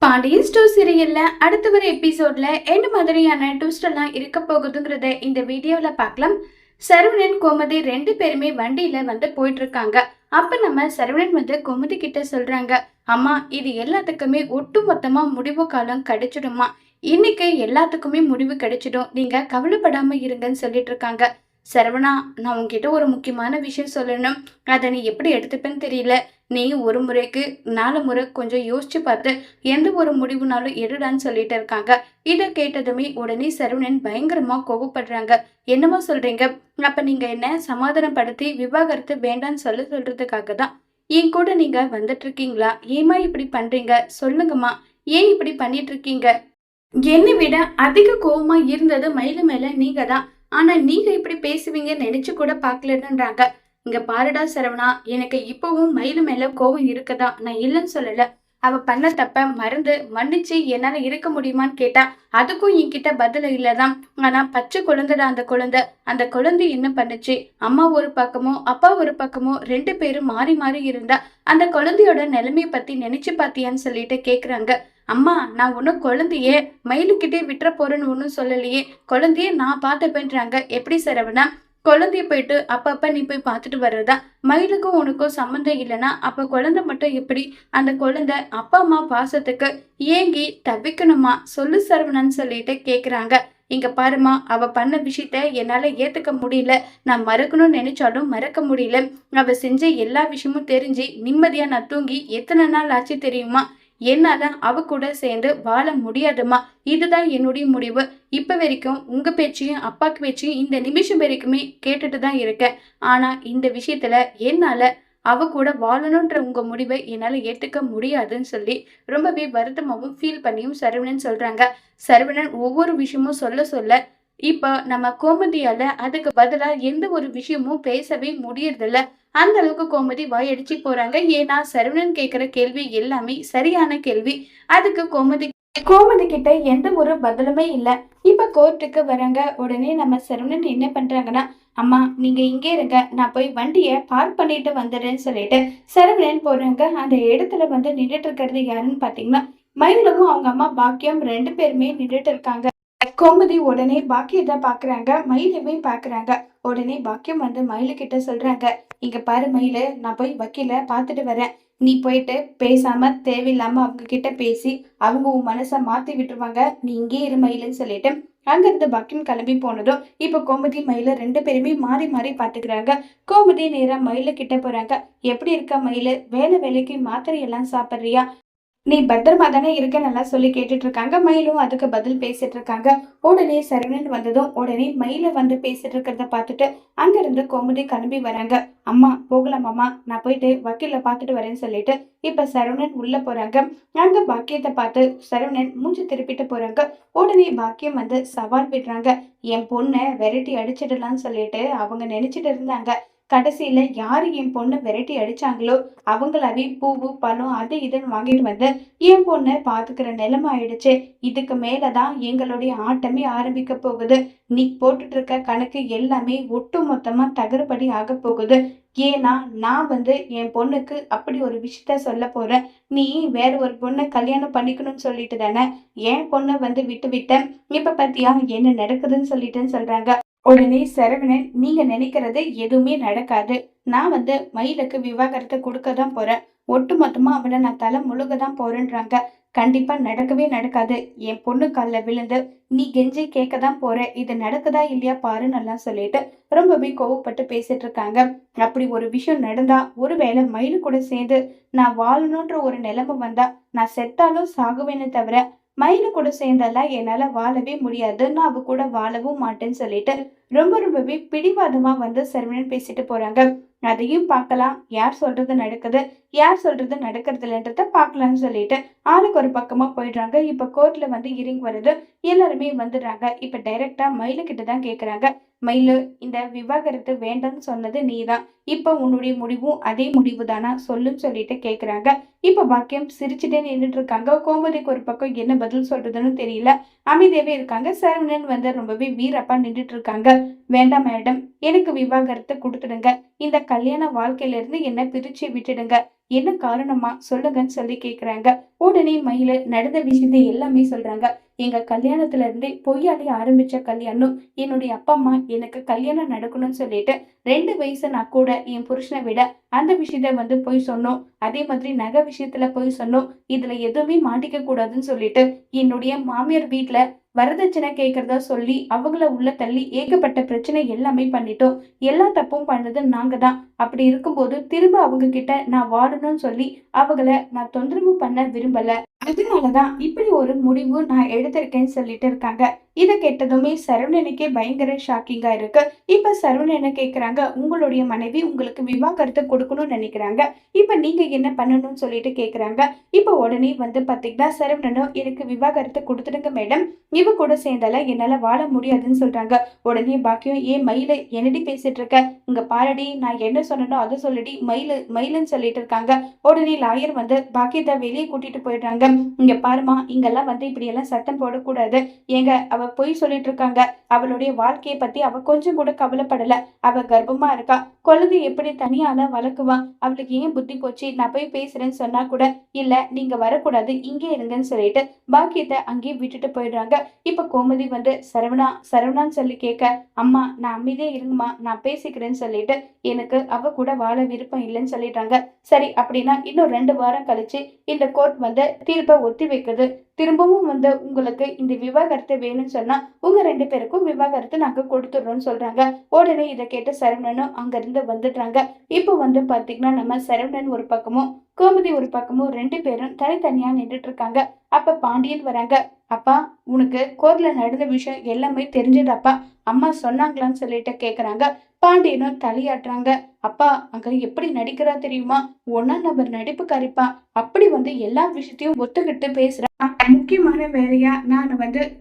Pandian store சீரியல்ல அடுத்த வர எபிசோட்ல என்ன மாதிரியான ட்விஸ்ட் எல்லாம் இருக்க போகுதுங்கிறத இந்த வீடியோல பார்க்கலாம். சரவணன் கோமதி ரெண்டு பேருமே வண்டியில வந்து போயிட்டு இருக்காங்க. அப்ப நம்ம சரவணன் வந்து கோமதி கிட்ட சொல்றாங்க, அம்மா இது எல்லாத்துக்குமே ஒட்டு மொத்தமா முடிவு காலம் கிடைச்சிடுமா, இன்னைக்கு எல்லாத்துக்குமே முடிவு கிடைச்சிடும், நீங்க கவலைப்படாம இருங்கன்னு சொல்லிட்டு இருக்காங்க. சரவணா, நான் உன்கிட்ட ஒரு முக்கியமான விஷயம் சொல்லணும். அதை நீ எப்படி எடுத்துப்பேன்னு தெரியல. நீ ஒரு முறைக்கு 4 முறை கொஞ்சம் யோசிச்சு பார்த்து எந்த ஒரு முடிவுனாலும் எடுடான்னு சொல்லிட்டு இருக்காங்க. இதை கேட்டதுமே உடனே சரவணன் பயங்கரமா கோபப்படுறாங்க. என்னமா சொல்றீங்க? அப்ப நீங்க என்ன சமாதானப்படுத்தி விவாகரத்து வேண்டான்னு சொல்றதுக்காக தான் என் கூட நீங்க வந்துட்டு இருக்கீங்களா? ஏமா இப்படி பண்றீங்க? சொல்லுங்கம்மா, ஏன் இப்படி பண்ணிட்டு இருக்கீங்க? என்னை விட அதிக கோவமா இருந்தது மயிலு மேல நீங்க தான். ஆனா நீங்க இப்படி பேசுவீங்கன்னு நினைச்சு கூட பாக்கலன்றாங்க. இங்க பாருடா சரவணா, எனக்கு இப்பவும் மயிலு மேல கோவம் இருக்குதா, நான் இல்லைன்னு சொல்லல. அவ பண்ண தப்ப மறந்து மன்னிச்சு என்னால இருக்க முடியுமான்னு கேட்டா அதுக்கும் என்கிட்ட பதில் இல்லதான். ஆனா பச்சை குழந்தைடா அந்த குழந்தை. அந்த குழந்தை என்ன பண்ணுச்சு? அம்மா ஒரு பக்கமோ அப்பா ஒரு பக்கமோ ரெண்டு பேரும் மாறி மாறி இருந்தா அந்த குழந்தையோட நிலைமைய பத்தி நினைச்சு பாத்தியான்னு சொல்லிட்டு கேக்குறாங்க. அம்மா, நான் ஒன்னும் குழந்தைய மயிலுக்கிட்டே விட்டுற போறேன்னு ஒன்னும் சொல்லலையே. குழந்தைய நான் பார்த்துப்பேன்றாங்க. எப்படி சரவணா? குழந்தைய போயிட்டு அப்பப்ப நீ போய் பார்த்துட்டு வர்றதா? மயிலுக்கும் உனக்கும் சம்மந்தம் இல்லைன்னா அப்ப குழந்தை மட்டும் எப்படி? அந்த குழந்தை அப்பா அம்மா பாசத்துக்கு ஏங்கி தவிக்கணுமா? சொல்லு சரவணன்னு சொல்லிட்டு கேக்குறாங்க. இங்க பாருமா, அவ பண்ண விஷயத்த என்னால ஏத்துக்க முடியல. நான் மறக்கணும்னு நினைச்சாலும் மறக்க முடியல. அவ செஞ்ச எல்லா விஷயமும் தெரிஞ்சு நிம்மதியா நான் தூங்கி எத்தனை நாள் ஆச்சு தெரியுமா? என்னால அவ கூட சேர்ந்து வாழ முடியாதுமா. இதுதான் என்னுடைய முடிவு. இப்ப வரைக்கும் உங்க பேச்சையும் அப்பாக்கு பேச்சையும் இந்த நிமிஷம் வரைக்குமே கேட்டுட்டு தான் இருக்கேன். ஆனா இந்த விஷயத்துல என்னால அவ கூட வாழணுன்ற உங்க முடிவை என்னால ஏத்துக்க முடியாதுன்னு சொல்லி ரொம்பவே வருத்தமாவும் ஃபீல் பண்ணியும் சரவணன் சொல்றாங்க. சரவணன் ஒவ்வொரு விஷயமும் சொல்ல சொல்ல இப்ப நம்ம கோமதியால அதுக்கு பதிலா எந்த ஒரு விஷயமும் பேசவே முடியறதில்ல. அந்த அளவுக்கு கோமதி வாயடிச்சு போறாங்க. ஏன்னா சரவணன் கேக்குற கேள்வி எல்லாமே சரியான கேள்வி. அதுக்கு கோமதி கோமதி கிட்ட எந்த ஒரு பதிலுமே இல்ல. இப்ப கோர்ட்டுக்கு வராங்க. உடனே நம்ம சரவணன் என்ன பண்றாங்கன்னா, அம்மா நீங்க இங்கே இருங்க, நான் போய் வண்டிய பார்க் பண்ணிட்டு வந்துடுறேன்னு சொல்லிட்டு சரவணன் போறாங்க. அந்த இடத்துல வந்து நின்றுட்டு இருக்கிறது யாருன்னு பாத்தீங்கன்னா மயிலவும் அவங்க அம்மா பாக்கியம் ரெண்டு பேருமே நின்றுட்டு இருக்காங்க. கோமதி உடனே பாக்கியத்தை பாக்குறாங்க, மயிலவே பாக்குறாங்க. உடனே பாக்கியம் வந்து மயிலு கிட்ட சொல்றாங்க, இங்க பாரு மயிலு, நான் போய் வக்கீல பாத்துட்டு வரேன். நீ போயிட்டு பேசாம தேவையில்லாம அவங்க கிட்ட பேசி அவங்க உன் மனச மாத்தி விட்டுருவாங்க. நீ இங்கே இரு மயிலுன்னு சொல்லிட்டு அங்கிருந்து பாக்கியம் கிளம்பி போனதும் இப்ப கோமதி மயில ரெண்டு பேருமே மாறி மாறி பாத்துக்கிறாங்க. கோமதி நேரா மயிலு கிட்ட போறாங்க. எப்படி இருக்கா மயிலு? வேலைக்கு மாத்திரை எல்லாம் சாப்பிடுறியா? நீ பத்திரமா தானே இருக்க நல்லா சொல்லி கேட்டுட்டு இருக்காங்க. மயிலும் அதுக்கு பதில் பேசிட்டு இருக்காங்க. உடனே சரவணன் வந்ததும் உடனே மயில வந்து பேசிட்டு இருக்கிறத பார்த்துட்டு அங்கிருந்து கோமதி கிளம்பி வராங்க. அம்மா போகலாமாம்மா, நான் போயிட்டு வக்கீல பார்த்துட்டு வரேன்னு சொல்லிட்டு இப்ப சரவணன் உள்ள போறாங்க. அங்க பாக்கியத்தை பார்த்து சரவணன் மூஞ்சி திருப்பிட்டு போறாங்க. உடனே பாக்கியம் வந்து சவால் விடுறாங்க. என் பொண்ணை விரட்டி அடிச்சிடலாம்னு சொல்லிட்டு அவங்க நினைச்சிட்டு இருந்தாங்க. கடைசியில யாரு என் பொண்ணை விரட்டி அடிச்சாங்களோ அவங்களாவே பூவு பழம் அது இதுன்னு வாங்கிட்டு வந்து என் பொண்ணை பாத்துக்கிற நிலைமை ஆயிடுச்சு. இதுக்கு மேலதான் எங்களுடைய ஆட்டமே ஆரம்பிக்க போகுது. நீ போட்டுட்டு இருக்க கணக்கு எல்லாமே ஒட்டு மொத்தமா தகர்படி ஆக போகுது. ஏன்னா நான் வந்து என் பொண்ணுக்கு அப்படி ஒரு விஷயத்த சொல்ல போறேன். நீ வேற ஒரு பொண்ணை கல்யாணம் பண்ணிக்கணும்னு சொல்லிட்டு தானே என் பொண்ணை வந்து விட்டு விட்ட. இப்ப பத்தியா என்ன நடக்குதுன்னு சொல்லிட்டுன்னு சொல்றாங்க. உடனே சரவணன், நீங்க நினைக்கிறது எதுவுமே நடக்காது. நான் வந்து மயிலுக்கு விவாகரத்தை கொடுக்க தான் போறேன். ஒட்டு மொத்தமா அவனை நான் தலை முழுக தான் போறேன்றாங்க. கண்டிப்பா நடக்கவே நடக்காது. என் பொண்ணு காலில் விழுந்து நீ கெஞ்சி கேட்க தான் போற. இது நடக்குதா இல்லையா பாருன்னு எல்லாம் சொல்லிட்டு ரொம்பவே கோவப்பட்டு பேசிட்டு இருக்காங்க. அப்படி ஒரு விஷயம் நடந்தா, ஒருவேளை மயிலு கூட சேர்ந்து நான் வாழணுன்ற ஒரு நிலைமை வந்தா நான் செத்தாலும் சாகுவேன்னு தவிர மயிலு கூட சேர்ந்தெல்லாம் என்னால வாழவே முடியாது. நான் அவ கூட வாழவும் மாட்டேன்னு சொல்லிட்டு ரொம்பவே பிடிவாதமா வந்து சரவணன் பேசிட்டு போறாங்க. அதையும் பார்க்கலாம், யார் சொல்றது நடக்குது யார் சொல்றது நடக்கிறது இல்லைன்றத பார்க்கலாம்னு சொல்லிட்டு ஆளுக்கு ஒரு பக்கமா போயிடுறாங்க. இப்ப கோர்ட்ல வந்து இறங்கி வருது. எல்லாருமே வந்துடுறாங்க. இப்ப டைரக்டா மயிலு கிட்ட தான் கேக்குறாங்க. மயிலு, இந்த விவாகரத்து வேண்டாம்னு சொன்னது நீதான். இப்ப உன்னுடைய முடிவும் அதே முடிவு தானா சொல்லுன்னு சொல்லிட்டு கேக்குறாங்க. இப்ப பாக்கியம் சிரிச்சுட்டே நின்றுட்டு இருக்காங்க. கோமதிக்கு ஒரு பக்கம் என்ன பதில் சொல்றதுன்னு தெரியல. அமைதியாவே இருக்காங்க. சரவணன் வந்து ரொம்பவே வீரப்பா நின்றுட்டு இருக்காங்க. வேண்டாம் மேடம், எனக்கு விவாகரத்து கொடுத்துடுங்க. இந்த கல்யாண வாழ்க்கையில இருந்து என்ன பிரிச்சு விட்டுடுங்க. என்ன காரணமா சொல்லுங்கன்னு சொல்லி கேக்குறாங்க. உடனே மயிலு நடந்த விஷயத்தை எல்லாமே சொல்றாங்க. எங்க கல்யாணத்துல இருந்தே பொய்யாலே ஆரம்பிச்ச கல்யாணம். என்னுடைய அப்பா அம்மா எனக்கு கல்யாணம் நடக்கணும்னு சொல்லிட்டு 2 வயசு நான் கூட என் புருஷனை விட அந்த விஷயத்த பொய் சொன்னோம். அதே மாதிரி நகை விஷயத்துல பொய் சொன்னோம். இதுல எதுவுமே மாட்டிக்க கூடாதுன்னு சொல்லிட்டு என்னுடைய மாமியார் வீட்ல வரதட்சணை கேட்கறதா சொல்லி அவங்கள உள்ள தள்ளி ஏகப்பட்ட பிரச்சனை எல்லாமே பண்ணிட்டோம். எல்லா தப்பும் பண்ணது நாங்க தான். அப்படி இருக்கும்போது திரும்ப அவங்க கிட்ட நான் வாழணும்னு சொல்லி அவங்கள நான் தொந்தரவு பண்ண விரும்பல. அதனாலதான் இப்படி ஒரு முடிவு நான் எடுத்திருக்கேன்னு சொல்லிட்டு இருக்காங்க. இத கேட்டதுமே சரவணனுக்கே பயங்கர ஷாக்கிங்கா இருக்கு. இப்ப சரவணன் என்ன கேக்குறாங்க, உங்களுடைய மனைவி உங்களுக்கு விவாகரத்து கொடுக்கணும்னு நினைக்கிறாங்க. இப்ப நீங்க என்ன பண்ணணும்னு சொல்லிட்டு கேக்குறாங்க. இப்ப உடனே பாத்தீங்கன்னா சரவணனும் எனக்கு விவாகரத்து கொடுத்துடுங்க மேடம். இவ கூட சேர்ந்தால என்னால வாழ முடியாதுன்னு சொல்றாங்க. உடனே பாக்கியம் ஏன் மயில என்னடி பேசிட்டு இருக்க? இங்க பாரடி நான் என்ன சொன்னனோ அதை சொல்லிடி மயிலு மயிலுன்னு சொல்லிட்டு இருக்காங்க. உடனே லாயர் பாக்கியத்தை வெளியே கூட்டிட்டு போயிடுறாங்க. இங்க பாருமா இங்கெல்லாம் இப்படி எல்லாம் சட்டம் போடக்கூடாது. ஏங்க அவ பொய் சொல்லிட்டு இருக்காங்க. அவளுடைய வாழ்க்கைய பத்தி அவ கொஞ்சம் கூட கவலைப்படல. அவ கர்ப்பமா இருக்கா. குழந்தை எப்படி தனியால வளர்க்குவா? அவளுக்கு ஏன் புத்தி போச்சு? நான் போய் பேசுறேன்னு சொன்னா கூட இல்ல நீங்க வரக்கூடாது இங்கே இருங்கன்னு சொல்லிட்டு பாக்கியத்தை அங்கேயே விட்டுட்டு போயிடுறாங்க. இப்ப கோமதி சரவணா சரவணான்னு சொல்லி கேட்க, அம்மா நான் அமைதியே இருங்கம்மா நான் பேசிக்கிறேன்னு சொல்லிட்டு எனக்கு அவ கூட வாழ விருப்பம் இல்லைன்னு சொல்லிட்டாங்க. சரி அப்படின்னா இன்னும் 2 வாரம் கழிச்சு இந்த கோர்ட் தீர்ப்பை ஒத்தி வைக்குது. திரும்பவும் உங்களுக்கு இந்த விவாகரத்து வேணும்னு சொன்னா உங்க 2 பேருக்கும் விவாகரத்து நாங்க கொடுத்துடுறோம்னு சொல்றாங்க. உடனே இதை கேட்டு சரவணனும் அங்க இருந்து வந்துடுறாங்க. இப்போ பாத்தீங்கன்னா நம்ம சரவணன் ஒரு பக்கமும் கோமதி ஒரு பக்கமும் 2 பேரும் தனித்தனியா நின்றுட்டு இருக்காங்க. அப்ப பாண்டியன் வராங்க. அப்பா உனக்கு கோர்ட்ல நடந்த விஷயம் எல்லாமே தெரிஞ்சதாப்பா? அம்மா சொன்னாங்களான்னு சொல்லிட்டு கேக்குறாங்க. பாண்டியனும் தலையாட்டுறாங்க. அப்பா அங்க எப்படி நடிக்கிறா தெரியுமா? ஒன்னா நபர் நடிப்புக்காரிப்பா. அப்படி எல்லா விஷயத்தையும் ஒத்துக்கிட்டு பேசுறா. முக்கியமான வேலையா நான்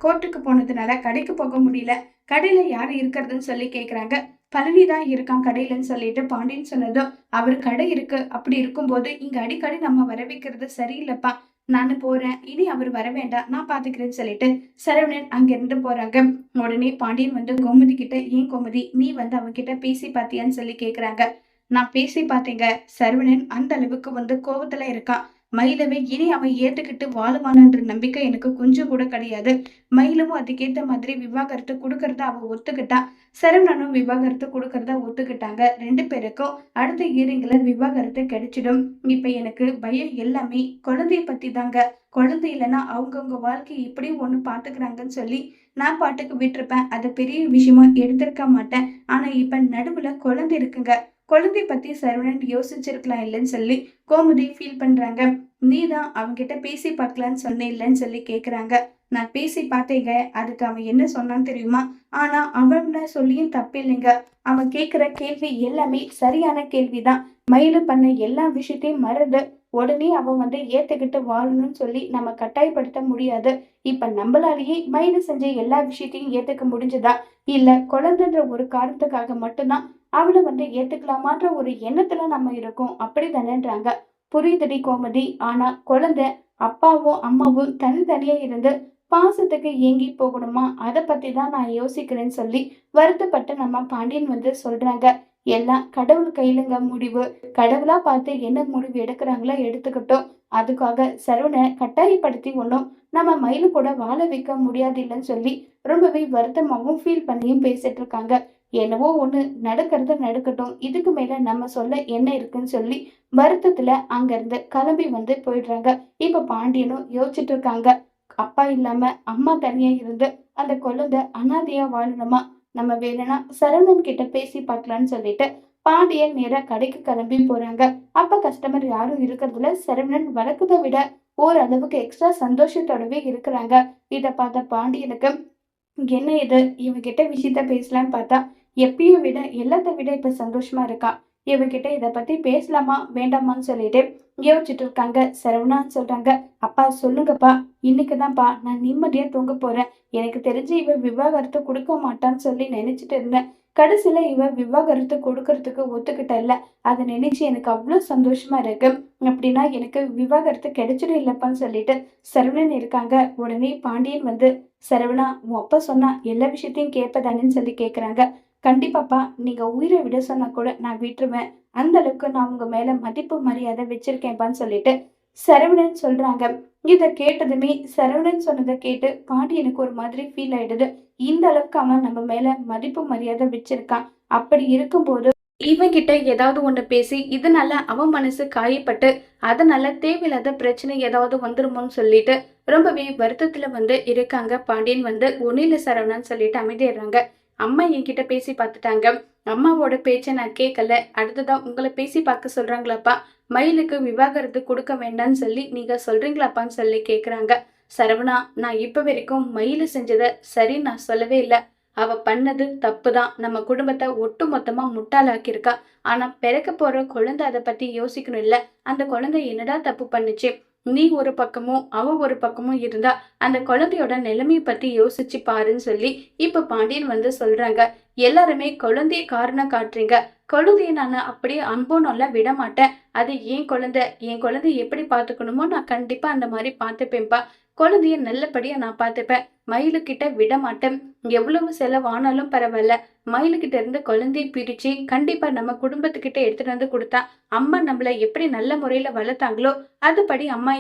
கோர்ட்டுக்கு போனதுனால கடைக்கு போக முடியல. கடையில யாரு இருக்கிறதுன்னு சொல்லி கேக்குறாங்க. பழனி தான் இருக்கான் கடையிலன்னு சொல்லிட்டு பாண்டியன் சொன்னதும் அவர் கடை இருக்கு. அப்படி இருக்கும்போது இங்க அடிக்கடி நம்ம வர வைக்கிறது சரியில்லைப்பா. நானு போறேன். இனி அவர் வர வேண்டாம் நான் பாத்துக்கிறேன்னு சொல்லிட்டு சரவணன் அங்கிருந்து போறாங்க. உடனே பாண்டியன் கோமதி கிட்ட ஏன் கோமதி நீ அவன்கிட்ட பேசி பாத்தியான்னு சொல்லி கேக்குறாங்க. நான் பேசி பார்த்தேங்க. சரவணன் அந்த அளவுக்கு கோவத்துல இருக்கான். மயிலவே இனி அவன் ஏத்துக்கிட்டு வாழுவானன்ற நம்பிக்கை எனக்கு கொஞ்சம் கூட கிடையாது. மயிலவும் அதுக்கேத்த மாதிரி விவாகரத்து கொடுக்கறத அவ ஒத்துக்கிட்டா. சரவணனும் விவாகரத்து கொடுக்கறத ஒத்துக்கிட்டாங்க. 2 பேருக்கும் அடுத்த இயரிங்ல விவாகரத்து கிடைச்சிடும். இப்ப எனக்கு பயம் எல்லாமே குழந்தைய பத்தி தாங்க. குழந்தை இல்லைன்னா அவங்கவுங்க வாழ்க்கையை இப்படி ஒண்ணு பாத்துக்கிறாங்கன்னு சொல்லி நான் பாட்டுக்கு விட்டுருப்பேன். அதை பெரிய விஷயமா எடுத்திருக்க மாட்டேன். ஆனா இப்ப நடுவுல குழந்தை இருக்குங்க. குழந்தை பத்தி சரவணன் யோசிச்சிருக்கலாம் இல்லைன்னு சொல்லி கோமதி ஃபீல் பண்றாங்க. நீ தான் அவன்கிட்ட பேசி பார்க்கலான்னு சொன்னேன் இல்லைன்னு சொல்லி கேக்குறாங்க. நான் பேசி பார்த்தேங்க. அதுக்கு அவன் என்ன சொன்னான்னு தெரியுமா? ஆனா அவன சொல்லியும் தப்பு இல்லைங்க. அவன் கேக்குற கேள்வி எல்லாமே சரியான கேள்விதான். மயிலு பண்ண எல்லா விஷயத்தையும் மறந்து உடனே அவன் ஏத்துக்கிட்டு வாழணும்னு சொல்லி நம்ம கட்டாயப்படுத்த முடியாது. இப்ப நம்மளாலேயே மயிலு செஞ்ச எல்லா விஷயத்தையும் ஏத்துக்க முடிஞ்சுதா? இல்ல குழந்தைன்ற ஒரு காரணத்துக்காக மட்டும்தான் அவளை ஏத்துக்கலாமான்ற ஒரு எண்ணத்துல நம்ம இருக்கோம் அப்படித்தானேன்றாங்க. புரியுதுடி கோமதி. ஆனா குழந்தை அப்பாவும் அம்மாவும் தனித்தனியா இருந்து பாசத்துக்கு ஏங்கி போகணுமா? அதை பத்தி தான் நான் யோசிக்கிறேன்னு சொல்லி வருத்தப்பட்டு நம்ம பாண்டியன் சொல்றாங்க. எல்லாம் கடவுள் கையிலங்க முடிவு. கடவுளா பார்த்து என்ன முடிவு எடுக்கிறாங்களோ எடுத்துக்கிட்டோம். அதுக்காக சரவணை கட்டாயப்படுத்தி ஒன்றும் நம்ம மயிலு கூட வாழ வைக்க முடியாது இல்லைன்னு சொல்லி ரொம்பவே வருத்தமாகவும் ஃபீல் பண்ணியும் பேசிட்டு இருக்காங்க. என்னவோ ஒண்ணு நடக்கிறது நடக்கட்டும். இதுக்கு மேல நம்ம சொல்ல என்ன இருக்குன்னு சொல்லி வருத்தத்துல அங்க இருந்து கிளம்பி போயிடுறாங்க. இப்ப பாண்டியனும் யோசிச்சுட்டு இருக்காங்க. அப்பா இல்லாம அம்மா தனியா இருந்து அந்த குழந்தை அனாதையா வாழணுமா? நம்ம வேணும்னா சரவணன் கிட்ட பேசி பார்க்கலான்னு சொல்லிட்டு பாண்டியன் நேரா கடைக்கு கிளம்பி போறாங்க. அப்ப கஸ்டமர் யாரும் இருக்கிறதுல சரவணன் வழக்கத்தை விட ஓரளவுக்கு எக்ஸ்ட்ரா சந்தோஷத்தோடவே இருக்கிறாங்க. இத பார்த்த பாண்டியனுக்கு என்ன இது இவகிட்ட விஷயத்த பேசலான்னு பார்த்தா எப்பயும் விட எல்லாத்த விட இப்ப சந்தோஷமா இருக்கா. இவகிட்ட இத பத்தி பேசலாமா வேண்டாமான்னு சொல்லிட்டு யோசிச்சுட்டு இருக்காங்க. சரவணான்னு சொல்றாங்க. அப்பா சொல்லுங்கப்பா. இன்னைக்குதான்ப்பா நான் நிம்மதியா தூங்க போறேன். எனக்கு தெரிஞ்சு இவ விவாகரத்து கொடுக்க மாட்டான்னு சொல்லி நினைச்சிட்டு இருந்தேன். கடைசியில இவ விவாகரத்து கொடுக்கறதுக்கு ஒத்துக்கிட்ட இல்ல. அதை நினைச்சு எனக்கு அவ்வளவு சந்தோஷமா இருக்கு. அப்படின்னா எனக்கு விவாகரத்து கிடைச்சிடும் இல்லப்பான்னு சொல்லிட்டு சரவணன் இருக்காங்க. உடனே பாண்டியன் சரவணா உன் அப்பா சொன்னா எல்லா விஷயத்தையும் கேட்பதானேன்னு சொல்லி கேக்குறாங்க. கண்டிப்பாப்பா, நீங்க உயிரை விட சொன்னா கூட நான் விட்டுருவேன். அந்த அளவுக்கு நான் உங்க மேல மதிப்பு மரியாதை வச்சிருக்கேன்ப்பான்னு சொல்லிட்டு சரவணன் சொல்றாங்க. இத கேட்டதுமே சரவணன் சொன்னத கேட்டு பாண்டியனுக்கு ஒரு மாதிரி ஃபீல் ஆயிடுது. இந்த அளவுக்கு அவன் நம்ம மேல மதிப்பு மரியாதை வச்சிருக்கான். அப்படி இருக்கும்போது இவன்கிட்ட ஏதாவது ஒண்ணு பேசி இதனால அவன் மனசு காயப்பட்டு அதனால தேவையில்லாத பிரச்சனை ஏதாவது வந்துருமோன்னு சொல்லிட்டு ரொம்பவே வருத்தத்துல இருக்காங்க. பாண்டியன் ஒண்ணும் இல்ல சரவணன் சொல்லிட்டு அமைதியாடுறாங்க. அம்மா என்கிட்ட பேசி பார்த்துட்டாங்க. அம்மாவோட பேச்ச நான் கேட்கல. அடுத்ததா உங்கள பேசி பார்க்க சொல்றாங்களாப்பா. மயிலுக்கு விவாகரத்து கொடுக்க வேண்டாம்னு சொல்லி நீங்க சொல்றீங்களாப்பான்னு சொல்லி கேக்குறாங்க. சரவணா, நான் இப்ப வரைக்கும் மயிலு செஞ்சத சரி நான் சொல்லவே இல்ல. அவ பண்ணது தப்புதான். நம்ம குடும்பத்த ஒட்டு மொத்தமா முட்டாளாக்கியிருக்கா. ஆனா பிறக்க போற குழந்தை அத பத்தி யோசிக்கணும் இல்ல. அந்த குழந்தை என்னடா தப்பு பண்ணுச்சு? நீ ஒரு பக்கமும் அவ ஒரு பக்கமும் இருந்தா அந்த குழந்தையோட நிலைமைய பத்தி யோசிச்சு பாருன்னு சொல்லி இப்ப பாண்டியன் சொல்றாங்க. எல்லாருமே குழந்தைய காரணம் காட்டுறீங்க. குழந்தைய நானு அப்படியே அன்புன்னெல்லாம் விட மாட்டேன். அது என் குழந்தைய எப்படி பாத்துக்கணுமோ நான் கண்டிப்பா அந்த மாதிரி பாத்துப்பேன்ப்பா. குழந்தைய நல்லபடியா நான் பாத்துப்பேன். மயிலுக்கிட்ட விட மாட்டேன். எவ்வளவு செலவானாலும் பரவாயில்ல. மயிலுக்கிட்ட இருந்து குழந்தைய பிரிச்சு கண்டிப்பா நம்ம குடும்பத்துக்கிட்ட எடுத்துட்டு கொடுத்தா அம்மா நம்மள எப்படி நல்ல முறையில வளர்த்தாங்களோ அதுபடி அம்மா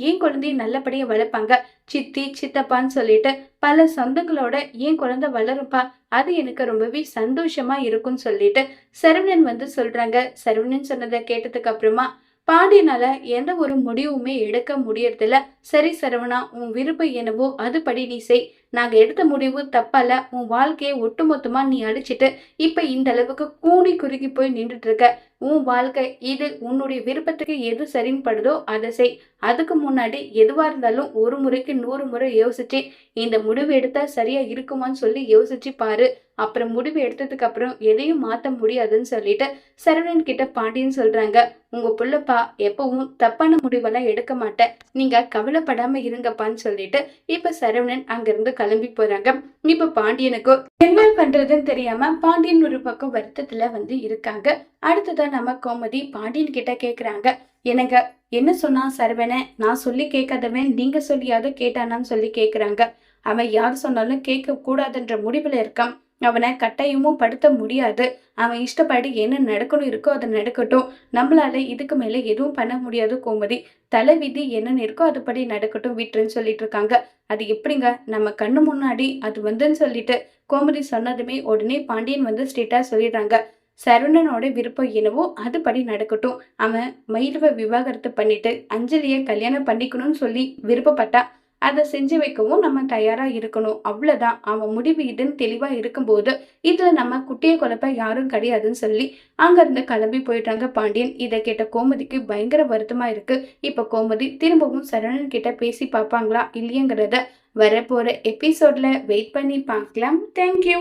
என் குழந்தைய நல்லபடியா வளர்ப்பாங்க. சித்தி சித்தப்பான்னு சொல்லிட்டு பல சொந்தங்களோட என் குழந்தை வளரும்பா. அது எனக்கு ரொம்பவே சந்தோஷமா இருக்கும்னு சொல்லிட்டு சரவணன் சொல்றாங்க. சரவணன் சொன்னதை கேட்டதுக்கு அப்புறமா பாண்டியனால எந்த ஒரு முடிவுமே எடுக்க முடியறதில்ல. சரி சரவணா, உன் விருப்பம் என்னவோ அதுபடி நீ செய். நாங்க எடுத்த முடிவு தப்பல்ல. உன் வாழ்க்கையை ஒட்டுமொத்தமா நீ அழிச்சிட்டு இப்ப இந்த அளவுக்கு கூனி குறுகி போய் நின்றுட்டு இருக்க. உன் வாழ்க்கை இது. உன்னுடைய விருப்பத்துக்கு எது சரின்னு படுதோ அதை செய். அதுக்கு முன்னாடி எதுவா இருந்தாலும் ஒரு முறைக்கு 100 முறை யோசிச்சு இந்த முடிவு எடுத்தா சரியா இருக்குமான்னு சொல்லி யோசிச்சு பாரு. அப்புறம் முடிவு எடுத்ததுக்கு அப்புறம் எதையும் மாத்த முடியாதுன்னு சொல்லிட்டு சரவணன் கிட்ட பாண்டியன் சொல்றாங்க. உங்க புள்ளப்பா எப்பவும் தப்பான முடிவெல்லாம் எடுக்க மாட்டேன். நீங்க கவலைப்படாம இருங்கப்பான்னு சொல்லிட்டு இப்ப சரவணன் அங்கிருந்து கிளம்பி போறாங்க. இப்ப பாண்டியனுக்கு என்ன பண்றதுன்னு தெரியாம பாண்டியன் ஒரு பக்கம் வருத்தத்துல இருக்காங்க. அடுத்ததான் நம்ம கோமதி பாண்டியன் கிட்ட கேக்குறாங்க. எனக்கு என்ன சொன்னா சரவண? நான் சொல்லி கேட்காதவன் நீங்க சொல்லியாவது கேட்டானான்னு சொல்லி கேக்குறாங்க. அவன் யார் சொன்னாலும் கேட்க கூடாதுன்ற முடிவுல இருக்கான். அவனை கட்டாயமும் படுத்த முடியாது. அவன் இஷ்டப்படி என்ன நடக்கணும் இருக்கோ அதை நடக்கட்டும். நம்மளால இதுக்கு மேல எதுவும் பண்ண முடியாது கோமதி. தலை விதி என்னன்னு இருக்கோ அதுபடி நடக்கட்டும் விட்டுருன்னு சொல்லிட்டு இருக்காங்க. அது எப்படிங்க நம்ம கண்ணு முன்னாடி அது சொல்லிட்டு கோமதி சொன்னதுமே உடனே பாண்டியன் ஸ்ட்ரெயிட்டா சொல்லிடுறாங்க. சரவணனோட விருப்பம் என்னவோ அதுபடி நடக்கட்டும். அவன் மயிலுவ விவாகரத்து பண்ணிட்டு அஞ்சலிய கல்யாணம் பண்ணிக்கணும்னு சொல்லி விருப்பப்பட்டா அதை செஞ்சு வைக்கவும் நம்ம தயாரா இருக்கணும். அவ்வளவுதான். அவன் முடிவு இதுன்னு தெளிவா இருக்கும்போது இதுல நம்ம குட்டியை குழப்ப யாரும் கிடையாதுன்னு சொல்லி அங்க இருந்து கிளம்பி போயிட்டாங்க பாண்டியன். இதை கேட்ட கோமதிக்கு பயங்கர வருத்தமா இருக்கு. இப்ப கோமதி திரும்பவும் சரவணன் கிட்ட பேசி பார்ப்பாங்களா இல்லையங்கிறத வரப்போற எபிசோட்ல வெயிட் பண்ணி பார்க்கலாம். தேங்க்யூ.